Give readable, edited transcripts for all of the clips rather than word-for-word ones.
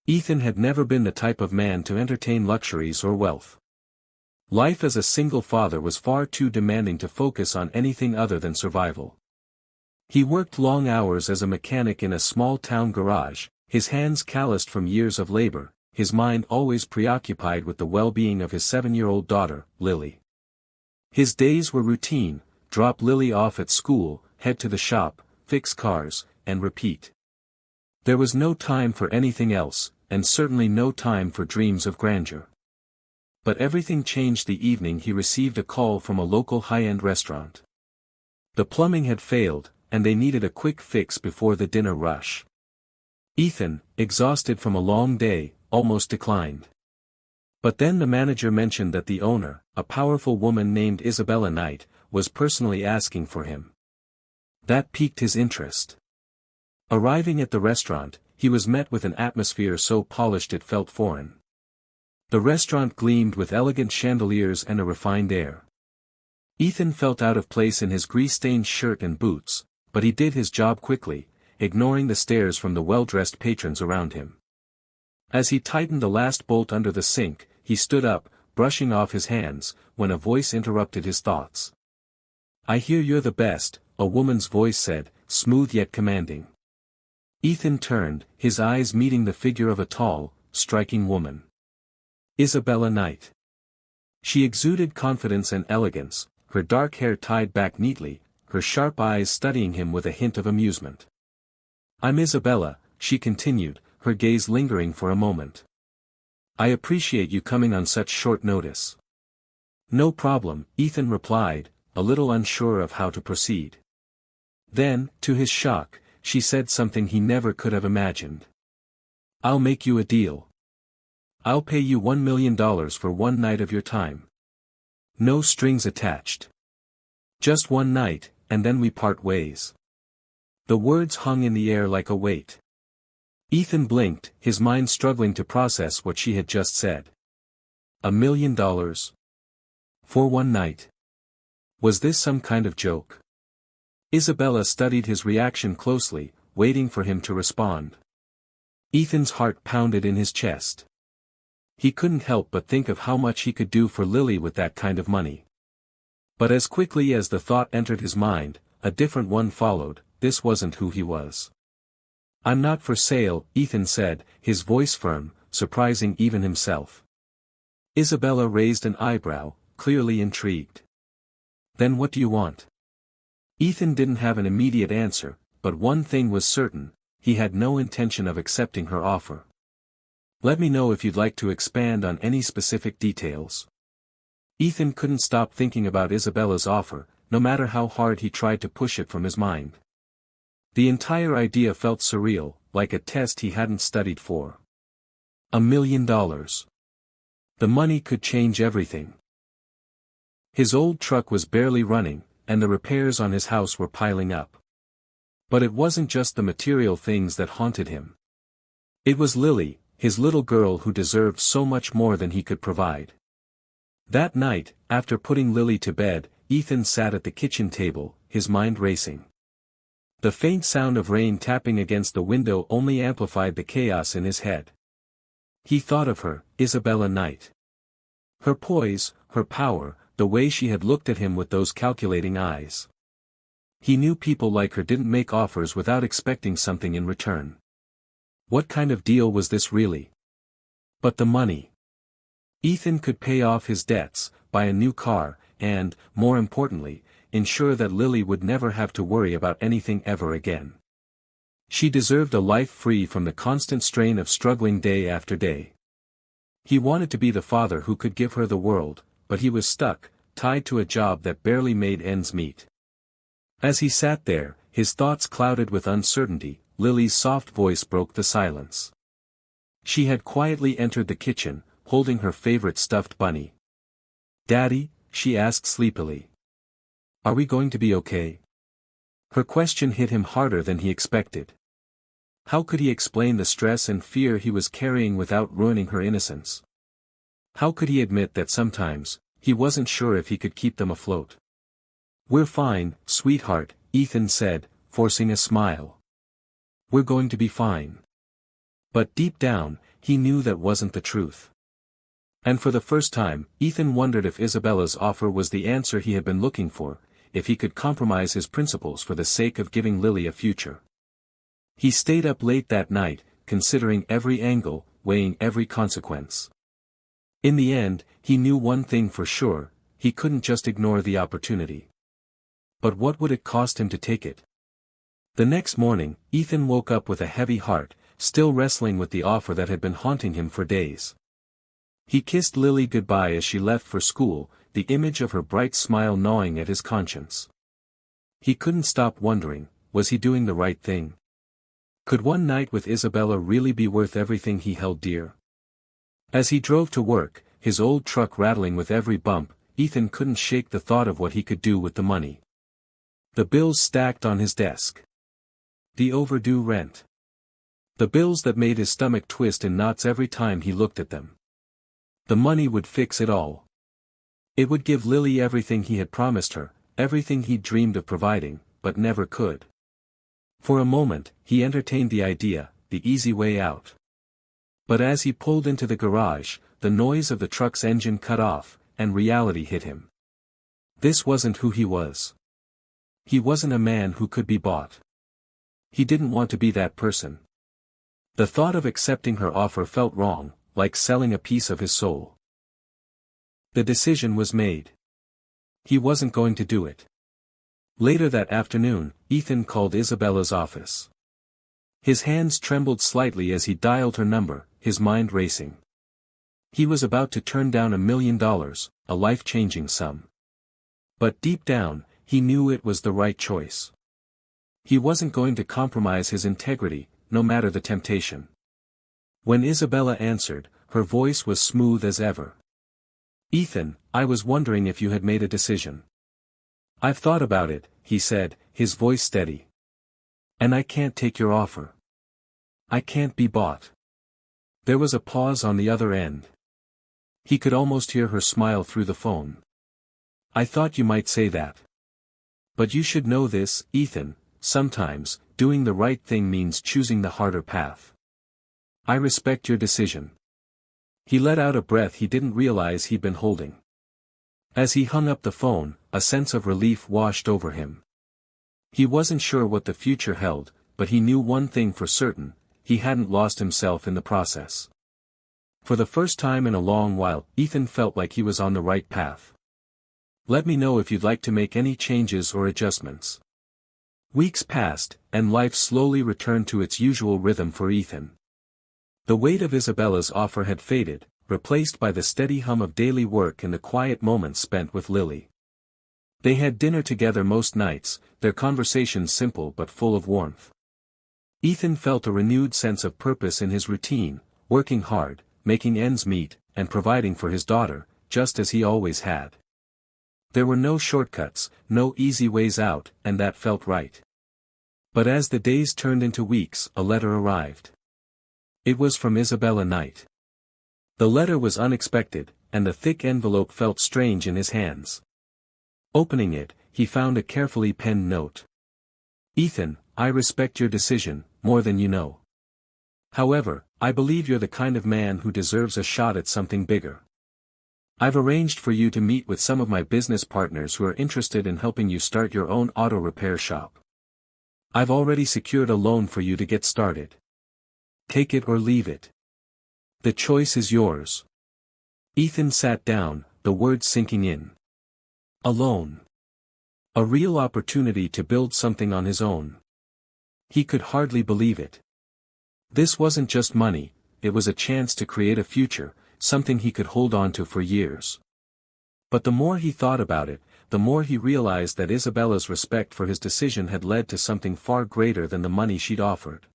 Ethan had never been the type of man to entertain luxuries or wealth. Life as a single father was far too demanding to focus on anything other than survival. He worked long hours as a mechanic in a small-town garage, his hands calloused from years of labor, his mind always preoccupied with the well-being of his 7-year-old daughter, Lily. His days were routine: drop Lily off at school, head to the shop, fix cars, and repeat. There was no time for anything else, and certainly no time for dreams of grandeur. But everything changed the evening he received a call from a local high-end restaurant. The plumbing had failed, and they needed a quick fix before the dinner rush. Ethan, exhausted from a long day, almost declined. But then the manager mentioned that the owner, a powerful woman named Isabella Knight, was personally asking for him. That piqued his interest. Arriving at the restaurant, he was met with an atmosphere so polished it felt foreign. The restaurant gleamed with elegant chandeliers and a refined air. Ethan felt out of place in his grease-stained shirt and boots, but he did his job quickly, ignoring the stares from the well-dressed patrons around him. As he tightened the last bolt under the sink, he stood up, brushing off his hands, when a voice interrupted his thoughts. "I hear you're the best," a woman's voice said, smooth yet commanding. Ethan turned, his eyes meeting the figure of a tall, striking woman. Isabella Knight. She exuded confidence and elegance, her dark hair tied back neatly, her sharp eyes studying him with a hint of amusement. "I'm Isabella," she continued, her gaze lingering for a moment. "I appreciate you coming on such short notice." "No problem," Ethan replied, a little unsure of how to proceed. Then, to his shock, she said something he never could have imagined. "I'll make you a deal. I'll pay you $1 million for one night of your time. No strings attached. Just one night, and then we part ways." The words hung in the air like a weight. Ethan blinked, his mind struggling to process what she had just said. $1 million? For one night? Was this some kind of joke? Isabella studied his reaction closely, waiting for him to respond. Ethan's heart pounded in his chest. He couldn't help but think of how much he could do for Lily with that kind of money. But as quickly as the thought entered his mind, a different one followed: this wasn't who he was. "I'm not for sale," Ethan said, his voice firm, surprising even himself. Isabella raised an eyebrow, clearly intrigued. "Then what do you want?" Ethan didn't have an immediate answer, but one thing was certain: he had no intention of accepting her offer. "Let me know if you'd like to expand on any specific details." Ethan couldn't stop thinking about Isabella's offer, no matter how hard he tried to push it from his mind. The entire idea felt surreal, like a test he hadn't studied for. $1 million. The money could change everything. His old truck was barely running, and the repairs on his house were piling up. But it wasn't just the material things that haunted him. It was Lily, his little girl who deserved so much more than he could provide. That night, after putting Lily to bed, Ethan sat at the kitchen table, his mind racing. The faint sound of rain tapping against the window only amplified the chaos in his head. He thought of her, Isabella Knight. Her poise, her power, the way she had looked at him with those calculating eyes. He knew people like her didn't make offers without expecting something in return. What kind of deal was this really? But the money. Ethan could pay off his debts, buy a new car, and, more importantly, ensure that Lily would never have to worry about anything ever again. She deserved a life free from the constant strain of struggling day after day. He wanted to be the father who could give her the world, but he was stuck, tied to a job that barely made ends meet. As he sat there, his thoughts clouded with uncertainty, Lily's soft voice broke the silence. She had quietly entered the kitchen, holding her favorite stuffed bunny. "Daddy?" she asked sleepily. "Are we going to be okay?" Her question hit him harder than he expected. How could he explain the stress and fear he was carrying without ruining her innocence? How could he admit that sometimes, he wasn't sure if he could keep them afloat? "We're fine, sweetheart," Ethan said, forcing a smile. "We're going to be fine." But deep down, he knew that wasn't the truth. And for the first time, Ethan wondered if Isabella's offer was the answer he had been looking for, if he could compromise his principles for the sake of giving Lily a future. He stayed up late that night, considering every angle, weighing every consequence. In the end, he knew one thing for sure: he couldn't just ignore the opportunity. But what would it cost him to take it? The next morning, Ethan woke up with a heavy heart, still wrestling with the offer that had been haunting him for days. He kissed Lily goodbye as she left for school, the image of her bright smile gnawing at his conscience. He couldn't stop wondering, was he doing the right thing? Could one night with Isabella really be worth everything he held dear? As he drove to work, his old truck rattling with every bump, Ethan couldn't shake the thought of what he could do with the money. The bills stacked on his desk. The overdue rent. The bills that made his stomach twist in knots every time he looked at them. The money would fix it all. It would give Lily everything he had promised her, everything he'd dreamed of providing, but never could. For a moment, he entertained the idea, the easy way out. But as he pulled into the garage, the noise of the truck's engine cut off, and reality hit him. This wasn't who he was. He wasn't a man who could be bought. He didn't want to be that person. The thought of accepting her offer felt wrong, like selling a piece of his soul. The decision was made. He wasn't going to do it. Later that afternoon, Ethan called Isabella's office. His hands trembled slightly as he dialed her number, his mind racing. He was about to turn down $1 million, a life-changing sum. But deep down, he knew it was the right choice. He wasn't going to compromise his integrity, no matter the temptation. When Isabella answered, her voice was smooth as ever. "Ethan, I was wondering if you had made a decision." "I've thought about it," he said, his voice steady. "And I can't take your offer. I can't be bought." There was a pause on the other end. He could almost hear her smile through the phone. "I thought you might say that. But you should know this, Ethan, sometimes, doing the right thing means choosing the harder path. I respect your decision." He let out a breath he didn't realize he'd been holding. As he hung up the phone, a sense of relief washed over him. He wasn't sure what the future held, but he knew one thing for certain: he hadn't lost himself in the process. For the first time in a long while, Ethan felt like he was on the right path. "Let me know if you'd like to make any changes or adjustments." Weeks passed, and life slowly returned to its usual rhythm for Ethan. The weight of Isabella's offer had faded, replaced by the steady hum of daily work and the quiet moments spent with Lily. They had dinner together most nights, their conversations simple but full of warmth. Ethan felt a renewed sense of purpose in his routine, working hard, making ends meet, and providing for his daughter, just as he always had. There were no shortcuts, no easy ways out, and that felt right. But as the days turned into weeks, a letter arrived. It was from Isabella Knight. The letter was unexpected, and the thick envelope felt strange in his hands. Opening it, he found a carefully penned note. "Ethan, I respect your decision, more than you know. However, I believe you're the kind of man who deserves a shot at something bigger. I've arranged for you to meet with some of my business partners who are interested in helping you start your own auto repair shop. I've already secured a loan for you to get started. Take it or leave it. The choice is yours." Ethan sat down, the words sinking in. A loan. A real opportunity to build something on his own. He could hardly believe it. This wasn't just money, it was a chance to create a future, something he could hold on to for years. But the more he thought about it, the more he realized that Isabella's respect for his decision had led to something far greater than the money she'd offered.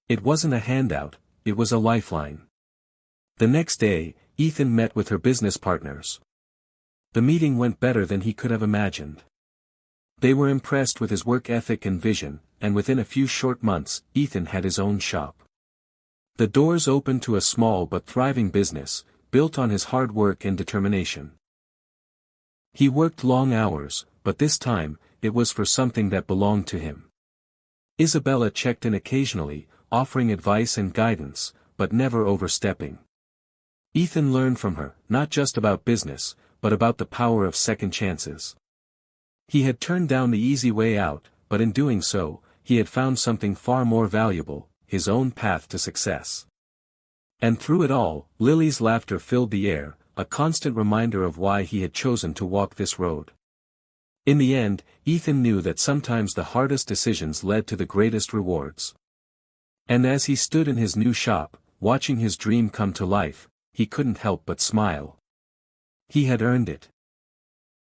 It wasn't a handout, it was a lifeline. The next day, Ethan met with her business partners. The meeting went better than he could have imagined. They were impressed with his work ethic and vision, and within a few short months, Ethan had his own shop. The doors opened to a small but thriving business, built on his hard work and determination. He worked long hours, but this time, it was for something that belonged to him. Isabella checked in occasionally, offering advice and guidance, but never overstepping. Ethan learned from her, not just about business, but about the power of second chances. He had turned down the easy way out, but in doing so, he had found something far more valuable, his own path to success. And through it all, Lily's laughter filled the air, a constant reminder of why he had chosen to walk this road. In the end, Ethan knew that sometimes the hardest decisions led to the greatest rewards. And as he stood in his new shop, watching his dream come to life, he couldn't help but smile. He had earned it.